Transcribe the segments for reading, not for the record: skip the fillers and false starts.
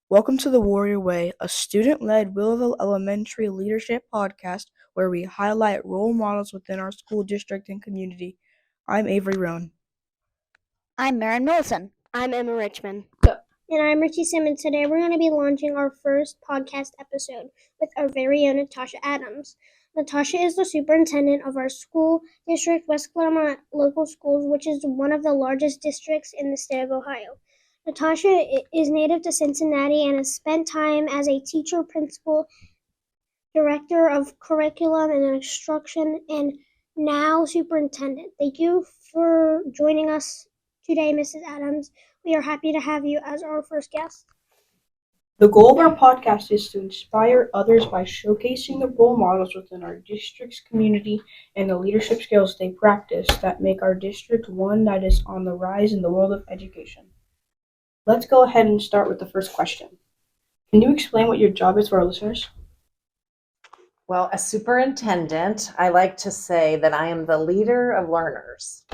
Welcome to the Warrior Way, a student-led Willowville Elementary leadership podcast where we highlight role models within our school district and community. I'm Avery Roan. I'm Marin Millicent. I'm Emma Richmond. And I'm Richie Simmons. Today we're going to be launching our first podcast episode with our very own Natasha Adams. Natasha is the superintendent of our school district, West Clermont Local Schools, which is one of the largest districts in the state of Ohio. Natasha is native to Cincinnati and has spent time as a teacher, principal, director of curriculum and instruction, and now superintendent. Thank you for joining us today, Mrs. Adams. We are happy to have you as our first guest. The goal of our podcast is to inspire others by showcasing the role models within our district's community and the leadership skills they practice that make our district one that is on the rise in the world of education. Let's go ahead and start with the first question. Can you explain what your job is for our listeners? Well, as superintendent, I like to say that I am the leader of learners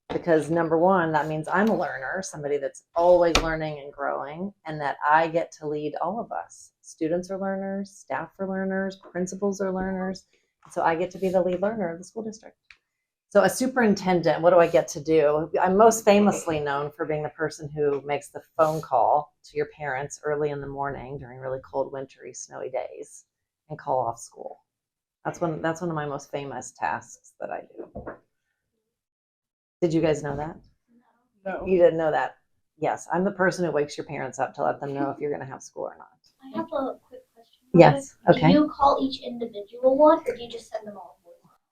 because number one, that means I'm a learner, somebody that's always learning and growing, and that I get to lead all of us. Students are learners, staff are learners, principals are learners. So I get to be the lead learner of the school district. So as superintendent, what do I get to do? I'm most famously known for being the person who makes the phone call to your parents early in the morning during really cold, wintry, snowy days and call off school. That's one of my most famous tasks that I do. Did you guys know that? No. You didn't know that? Yes, I'm the person who wakes your parents up to let them know if you're going to have school or not. I have a quick question. Yes, okay. Do you call each individual one, or do you just send them all?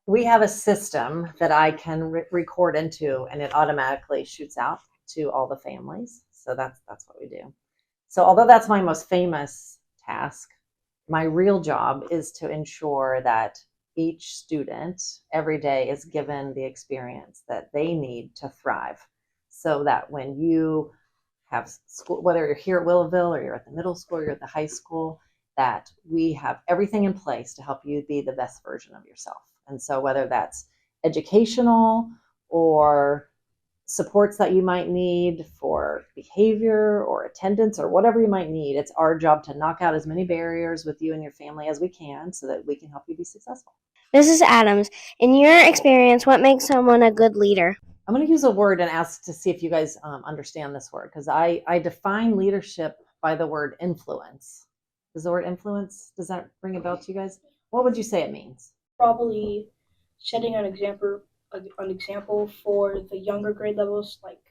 We have a system that I can record into, and it automatically shoots out to all the families. So that's what we do. So although that's my most famous task, my real job is to ensure that each student every day is given the experience that they need to thrive, so that when you have school, whether you're here at Willowville or you're at the middle school or you're at the high school, that we have everything in place to help you be the best version of yourself. And so whether that's educational or supports that you might need for behavior or attendance or whatever you might need, it's our job to knock out as many barriers with you and your family as we can so that we can help you be successful. Mrs. Adams, in your experience, what makes someone a good leader? I'm going to use a word and ask to see if you guys understand this word, because I define leadership by the word influence. Does the word influence, does that ring a bell to you guys? What would you say it means? Probably setting an example for the younger grade levels, like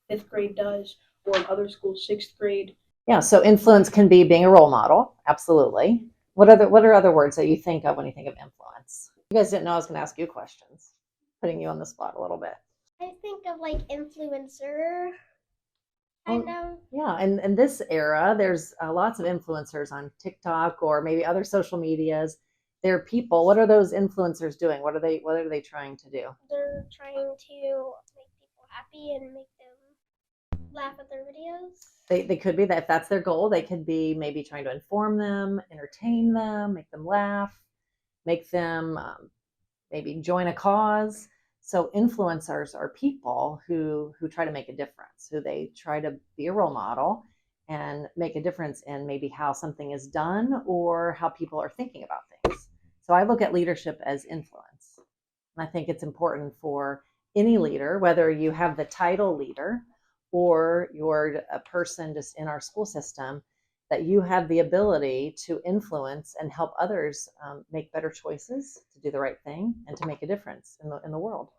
5th grade does, or in other schools, 6th grade. Yeah, so influence can be being a role model, absolutely. What are other words that you think of when you think of influence? You guys didn't know I was going to ask you questions, putting you on the spot a little bit. I think of like influencer, kind of. Yeah, and in this era, there's lots of influencers on TikTok or maybe other social medias. They're people. What are those influencers doing? What are they trying to do? They're trying to make people happy and make them laugh at their videos. They could be that if that's their goal, they could be maybe trying to inform them, entertain them, make them laugh, make them maybe join a cause. So influencers are people who try to make a difference, who they try to be a role model and make a difference in maybe how something is done or how people are thinking about things. So I look at leadership as influence. And I think it's important for any leader, whether you have the title leader or you're a person just in our school system, that you have the ability to influence and help others make better choices, to do the right thing, and to make a difference in the world.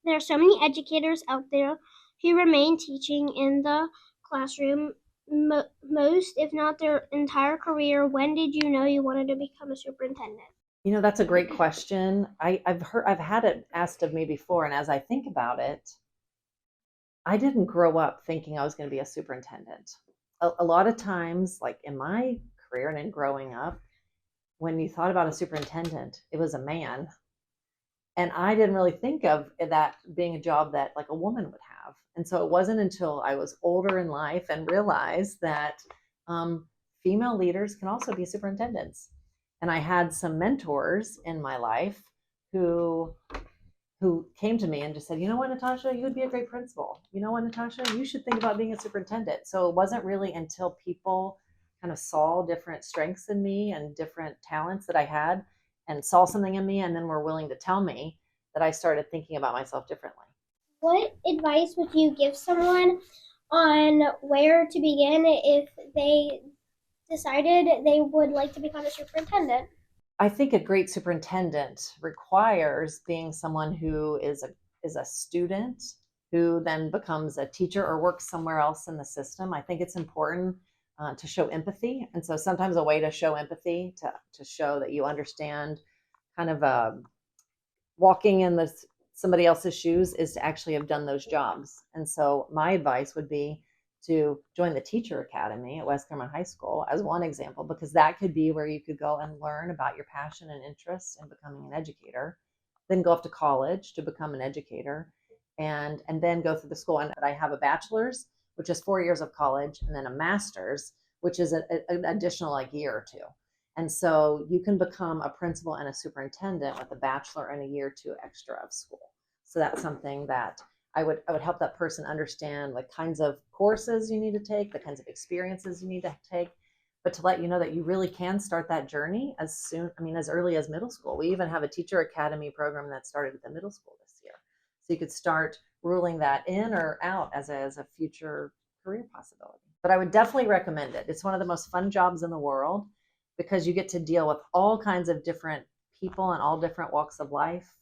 There are so many educators out there who remain teaching in the classroom most, if not their entire career. When did you know you wanted to become a superintendent? You know, that's a great question. I've had it asked of me before, and as I think about it, I didn't grow up thinking I was going to be a superintendent. A lot of times, like in my career and in growing up, when you thought about a superintendent, it was a man. And I didn't really think of that being a job that like a woman would have. And so it wasn't until I was older in life and realized that female leaders can also be superintendents. And I had some mentors in my life who came to me and just said, you know what, Natasha, you would be a great principal. You know what, Natasha, you should think about being a superintendent. So it wasn't really until people kind of saw different strengths in me and different talents that I had, and saw something in me, and then were willing to tell me, that I started thinking about myself differently. What advice would you give someone on where to begin if they decided they would like to become a superintendent? I think a great superintendent requires being someone who is a student who then becomes a teacher or works somewhere else in the system. I think it's important to show empathy, and so sometimes a way to show empathy, to show that you understand, kind of walking in somebody else's shoes, is to actually have done those jobs. And so my advice would be to join the teacher academy at West Clermont High School as one example, because that could be where you could go and learn about your passion and interest in becoming an educator, then go off to college to become an educator, and then go through the school. And I have a bachelor's, which is 4 years of college, and then a master's, which is an additional year or two. And so you can become a principal and a superintendent with a bachelor and a year or two extra of school. So that's something that I would help that person understand, like, kinds of courses you need to take, the kinds of experiences you need to take, but to let you know that you really can start that journey as early as middle school. We even have a teacher academy program that started at the middle school this year. So you could start ruling that in or out as a future career possibility. But I would definitely recommend it. It's one of the most fun jobs in the world, because you get to deal with all kinds of different people in all different walks of life,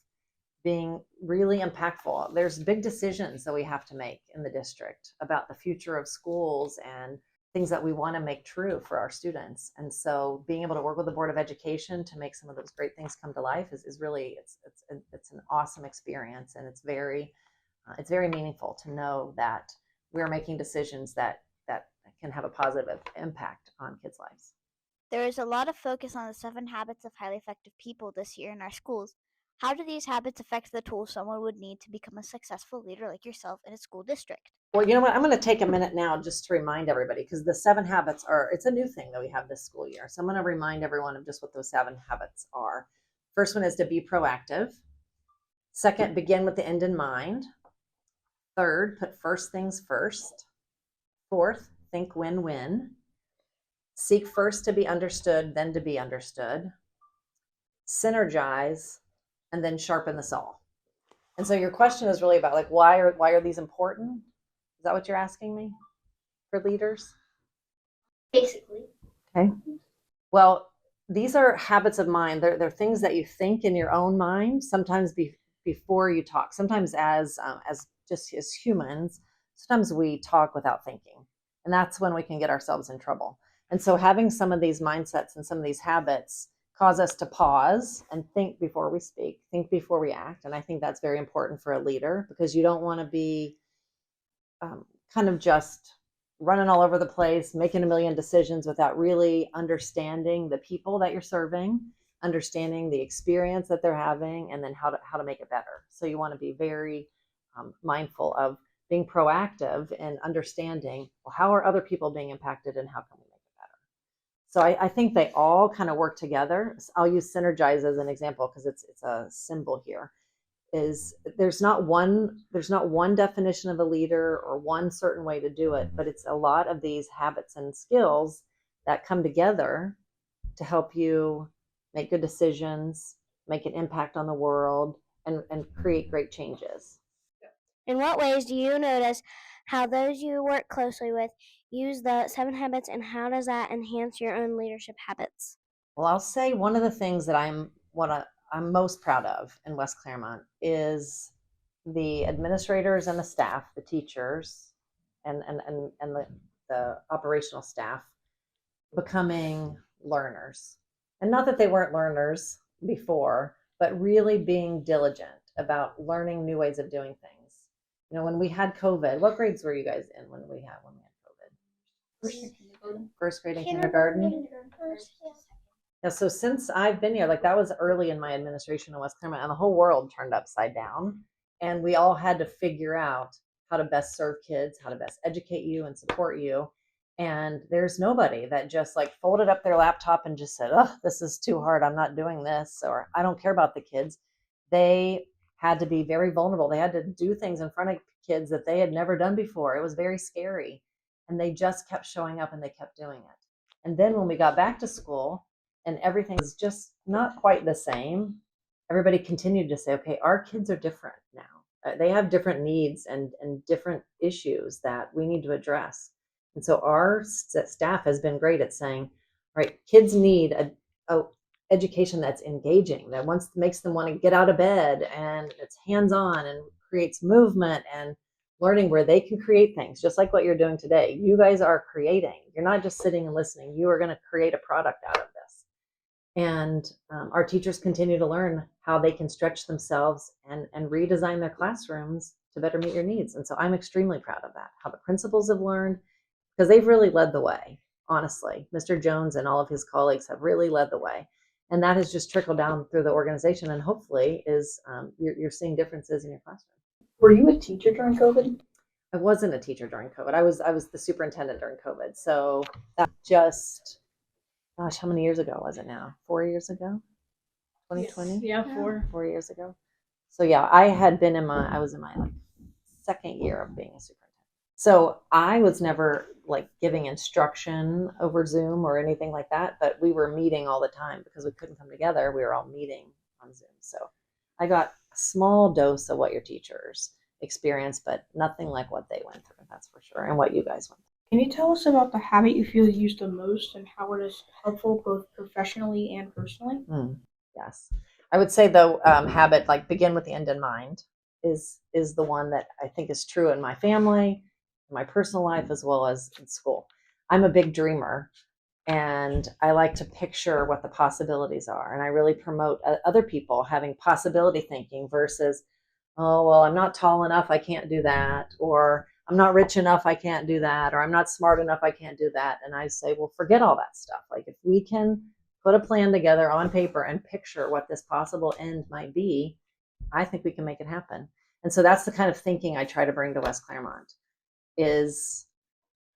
being really impactful. There's big decisions that we have to make in the district about the future of schools and things that we want to make true for our students. And so being able to work with the Board of Education to make some of those great things come to life is really, it's an awesome experience. And it's very meaningful to know that we're making decisions that can have a positive impact on kids' lives. There is a lot of focus on the 7 habits of highly effective people this year in our schools. How do these habits affect the tools someone would need to become a successful leader like yourself in a school district? Well, you know what? I'm going to take a minute now just to remind everybody, because the 7 habits it's a new thing that we have this school year. So I'm going to remind everyone of just what those 7 habits are. First one is to be proactive. Second, begin with the end in mind. Third, put first things first. Fourth, think win-win. Seek first to be understood, then to be understood. Synergize, and then sharpen the saw. And so your question is really about, why are these important? Is that what you're asking me for leaders? Basically. Okay. Well, these are habits of mind. They're things that you think in your own mind, sometimes before you talk. Sometimes as humans, sometimes we talk without thinking. And that's when we can get ourselves in trouble. And so having some of these mindsets and some of these habits cause us to pause and think before we speak, think before we act. And I think that's very important for a leader, because you don't want to be kind of just running all over the place, making a million decisions without really understanding the people that you're serving, understanding the experience that they're having, and then how to make it better. So you want to be very mindful of being proactive and understanding, well, how are other people being impacted and how can we make it better? So I think they all kind of work together. I'll use synergize as an example because it's a symbol here. There's not one definition of a leader or one certain way to do it, but it's a lot of these habits and skills that come together to help you make good decisions, make an impact on the world, and create great changes. In what ways do you notice how those you work closely with use the 7 habits, and how does that enhance your own leadership habits? Well, I'll say one of the things that I'm most proud of in West Clermont is the administrators and the staff, the teachers, and the operational staff becoming learners. And not that they weren't learners before, but really being diligent about learning new ways of doing things. When we had COVID, what grades were you guys in when we had COVID? First grade and kindergarten. Yeah, so since I've been here, that was early in my administration in West Clermont, and the whole world turned upside down. And we all had to figure out how to best serve kids, how to best educate you and support you. And there's nobody that just folded up their laptop and just said, oh, this is too hard, I'm not doing this, or I don't care about the kids. They had to be very vulnerable. They had to do things in front of kids that they had never done before. It was very scary. And they just kept showing up and they kept doing it. And then when we got back to school and everything was just not quite the same, everybody continued to say, okay, our kids are different now. They have different needs and different issues that we need to address. And so our staff has been great at saying, all right, kids need a education that's engaging, that makes them want to get out of bed, and it's hands-on and creates movement and learning where they can create things, just like what you're doing today. You guys are creating. You're not just sitting and listening. You are going to create a product out of this. And our teachers continue to learn how they can stretch themselves and redesign their classrooms to better meet your needs. And so I'm extremely proud of that, how the principals have learned, because they've really led the way, honestly. Mr. Jones and all of his colleagues have really led the way. And that has just trickled down through the organization, and hopefully is you're seeing differences in your classroom. Were you a teacher during COVID? I wasn't a teacher during COVID. I was the superintendent during COVID. So that just, gosh, how many years ago was it now? 4 years ago? 2020? Yeah, 4 years ago. So yeah, I was in my like second year of being a superintendent. So I was never like giving instruction over Zoom or anything like that, but we were meeting all the time because we couldn't come together. We were all meeting on Zoom. So I got a small dose of what your teachers experienced, but nothing like what they went through, that's for sure, and what you guys went through. Can you tell us about the habit you feel you use the most and how it is helpful both professionally and personally? Yes. I would say the habit, like begin with the end in mind, is the one that I think is true in my family, in my personal life, as well as in school. I'm a big dreamer, and I like to picture what the possibilities are. And I really promote other people having possibility thinking versus, oh, well, I'm not tall enough, I can't do that. Or I'm not rich enough, I can't do that. Or I'm not smart enough, I can't do that. And I say, well, forget all that stuff. Like if we can put a plan together on paper and picture what this possible end might be, I think we can make it happen. And so that's the kind of thinking I try to bring to West Clermont is,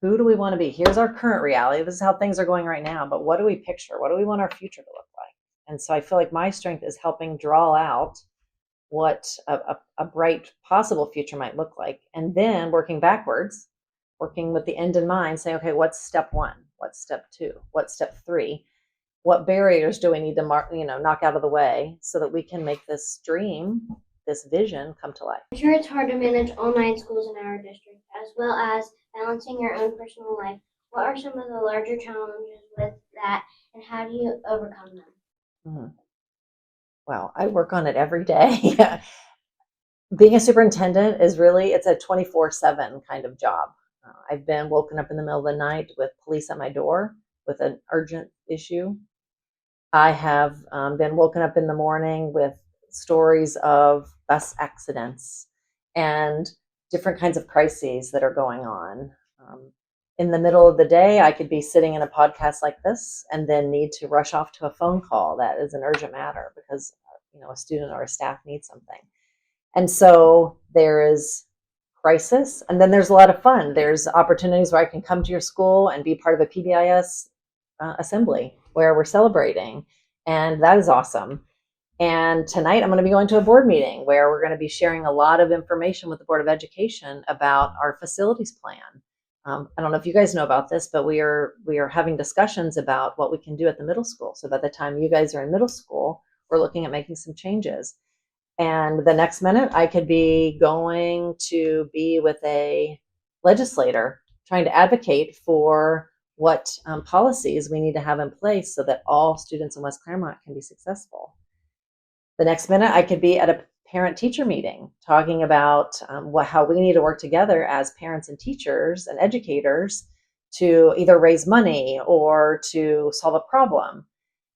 who do we want to be? Here's our current reality. This is how things are going right now. But what do we picture? What do we want our future to look like? And so I feel like my strength is helping draw out what a bright possible future might look like. And then working backwards, working with the end in mind, say, okay, what's step one? What's step two? What's step three? What barriers do we need to knock out of the way so that we can make this dream, this vision come to life? I'm sure it's hard to manage all 9 schools in our district, as well as balancing your own personal life. What are some of the larger challenges with that, and how do you overcome them? Well, I work on it every day. Being a superintendent is really, it's a 24/7 kind of job. I've been woken up in the middle of the night with police at my door with an urgent issue. I have been woken up in the morning with stories of bus accidents and different kinds of crises that are going on. In the middle of the day, I could be sitting in a podcast like this and then need to rush off to a phone call that is an urgent matter because a student or a staff needs something. And so there is crisis, and then there's a lot of fun. There's opportunities where I can come to your school and be part of a PBIS assembly where we're celebrating, and that is awesome. And tonight I'm going to be going to a board meeting where we're going to be sharing a lot of information with the Board of Education about our facilities plan. I don't know if you guys know about this, but we are having discussions about what we can do at the middle school. So by the time you guys are in middle school, we're looking at making some changes. And the next minute, I could be going to be with a legislator trying to advocate for what policies we need to have in place so that all students in West Clermont can be successful. The next minute, I could be at a parent-teacher meeting talking about how we need to work together as parents and teachers and educators to either raise money or to solve a problem.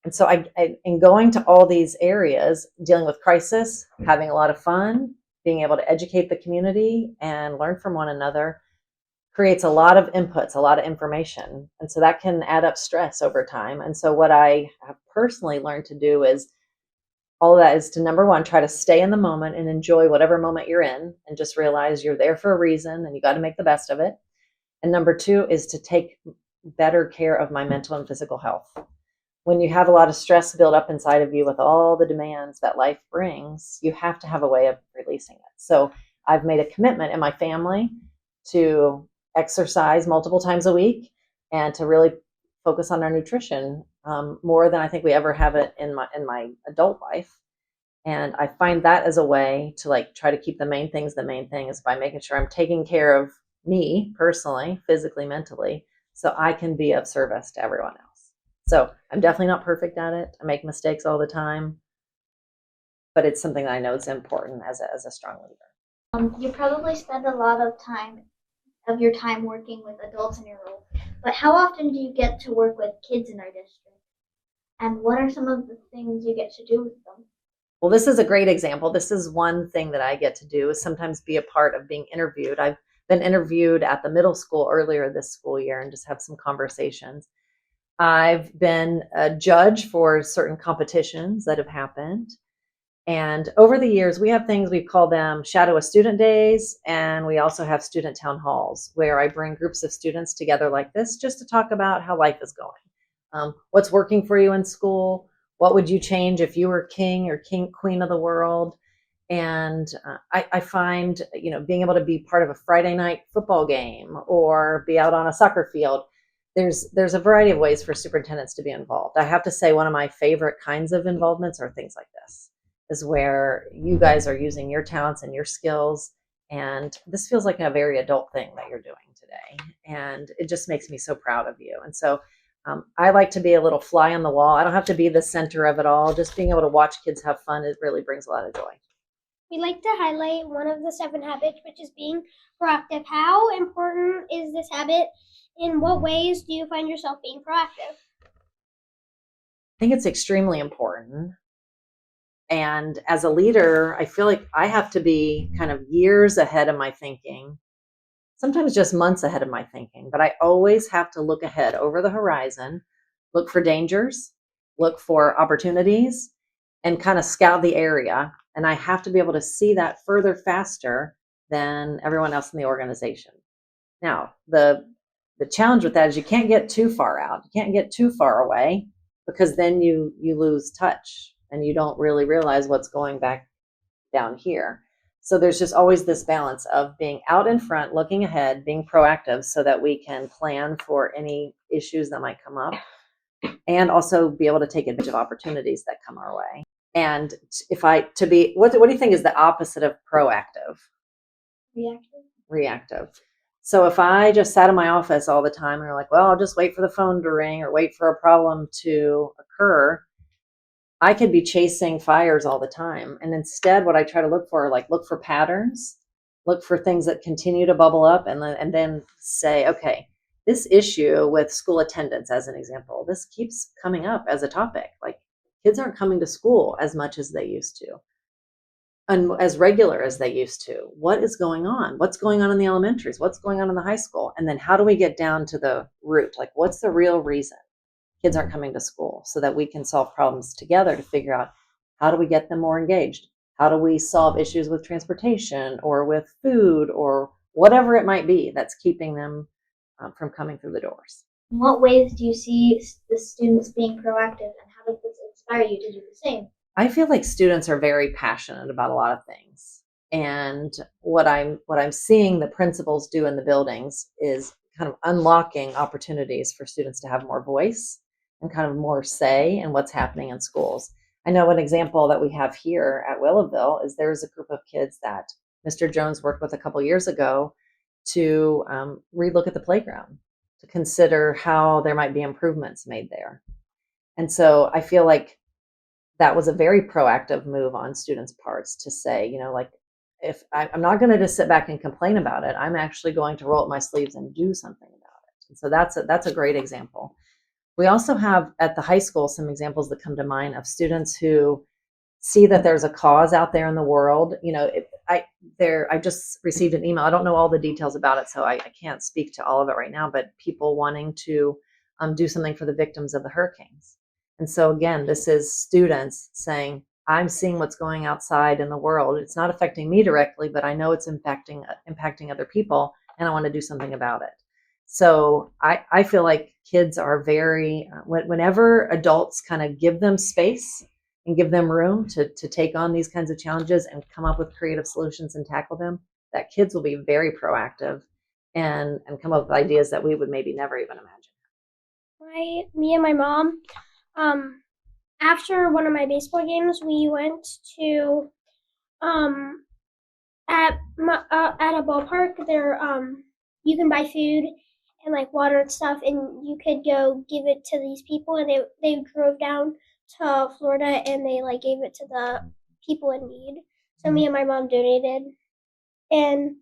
And so in going to all these areas, dealing with crisis, having a lot of fun, being able to educate the community and learn from one another creates a lot of inputs, a lot of information. And so that can add up stress over time. And so what I have personally learned to do is all of that is to, number one, try to stay in the moment and enjoy whatever moment you're in and just realize you're there for a reason and you got to make the best of it. And number two is to take better care of my mental and physical health. When you have a lot of stress built up inside of you with all the demands that life brings, you have to have a way of releasing it. So I've made a commitment in my family to exercise multiple times a week and to really focus on our nutrition more than I think we ever have it in my adult life. And I find that as a way to like try to keep the main things is by making sure I'm taking care of me personally, physically, mentally, so I can be of service to everyone else. So I'm definitely not perfect at it. I make mistakes all the time, but it's something that I know is important as a strong leader. You probably spend a lot of your time working with adults in your role, but how often do you get to work with kids in our district? And what are some of the things you get to do with them? Well, this is a great example. This is one thing that I get to do is sometimes be a part of being interviewed. I've been interviewed at the middle school earlier this school year and just have some conversations. I've been a judge for certain competitions that have happened. And over the years, we have things, we call them Shadow a Student Days, and we also have student town halls where I bring groups of students together like this just to talk about how life is going. What's working for you in school? What would you change if you were king or queen of the world? And I find, being able to be part of a Friday night football game or be out on a soccer field, there's a variety of ways for superintendents to be involved. I have to say one of my favorite kinds of involvements are things like this, is where you guys are using your talents and your skills. And this feels like a very adult thing that you're doing today. And it just makes me so proud of you. And so I like to be a little fly on the wall. I don't have to be the center of it all. Just being able to watch kids have fun, it really brings a lot of joy. We like to highlight one of the 7 habits, which is being proactive. How important is this habit? In what ways do you find yourself being proactive? I think it's extremely important. And as a leader, I feel like I have to be kind of years ahead of my thinking, sometimes just months ahead of my thinking, but I always have to look ahead over the horizon, look for dangers, look for opportunities, and kind of scout the area. And I have to be able to see that further faster than everyone else in the organization. Now, the challenge with that is you can't get too far out. You can't get too far away because then you lose touch and you don't really realize what's going back down here. So there's just always this balance of being out in front, looking ahead, being proactive so that we can plan for any issues that might come up and also be able to take advantage of opportunities that come our way. And what do you think is the opposite of proactive? Reactive. So if I just sat in my office all the time and are like, well, I'll just wait for the phone to ring or wait for a problem to occur, I could be chasing fires all the time. And instead, what I try to look for patterns, look for things that continue to bubble up, and then say, okay, this issue with school attendance, as an example, this keeps coming up as a topic. Like kids aren't coming to school as much as they used to, and as regular as they used to. What is going on? What's going on in the elementaries? What's going on in the high school? And then how do we get down to the root? Like, what's the real reason kids aren't coming to school, so that we can solve problems together to figure out how do we get them more engaged? How do we solve issues with transportation or with food or whatever it might be that's keeping them from coming through the doors? In what ways do you see the students being proactive, and how does this inspire you to do the same? I feel like students are very passionate about a lot of things. And what I'm seeing the principals do in the buildings is kind of unlocking opportunities for students to have more voice and kind of more say in what's happening in schools. I know an example that we have here at Willowville is there's a group of kids that Mr. Jones worked with a couple years ago to relook at the playground, to consider how there might be improvements made there. And so I feel like that was a very proactive move on students' parts to say, if I'm not going to just sit back and complain about it, I'm actually going to roll up my sleeves and do something about it. And so that's a great example. We also have at the high school some examples that come to mind of students who see that there's a cause out there in the world. I just received an email. I don't know all the details about it, so I can't speak to all of it right now, but people wanting to do something for the victims of the hurricanes. And so again, this is students saying, I'm seeing what's going outside in the world. It's not affecting me directly, but I know it's impacting other people, and I want to do something about it. So I feel like kids are very, whenever adults kind of give them space and give them room to take on these kinds of challenges and come up with creative solutions and tackle them, that kids will be very proactive and come up with ideas that we would maybe never even imagine. Me and my mom, after one of my baseball games, we went to at a ballpark. There you can buy food and like water and stuff, and you could go give it to these people, and they drove down to Florida and they like gave it to the people in need. So me and my mom donated, and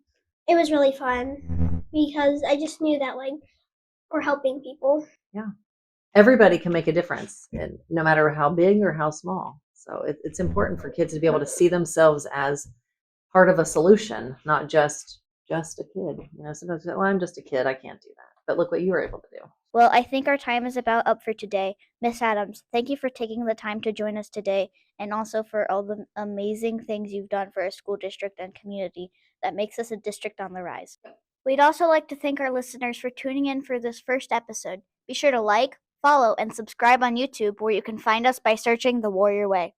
it was really fun because I just knew that like we're helping people. Yeah. Everybody can make a difference, and no matter how big or how small. So it's important for kids to be able to see themselves as part of a solution, not just a kid. Sometimes, well, I'm just a kid, I can't do that. But look what you were able to do. Well, I think our time is about up for today. Miss Adams, thank you for taking the time to join us today and also for all the amazing things you've done for our school district and community that makes us a district on the rise. We'd also like to thank our listeners for tuning in for this first episode. Be sure to like, follow, and subscribe on YouTube, where you can find us by searching The Warrior Way.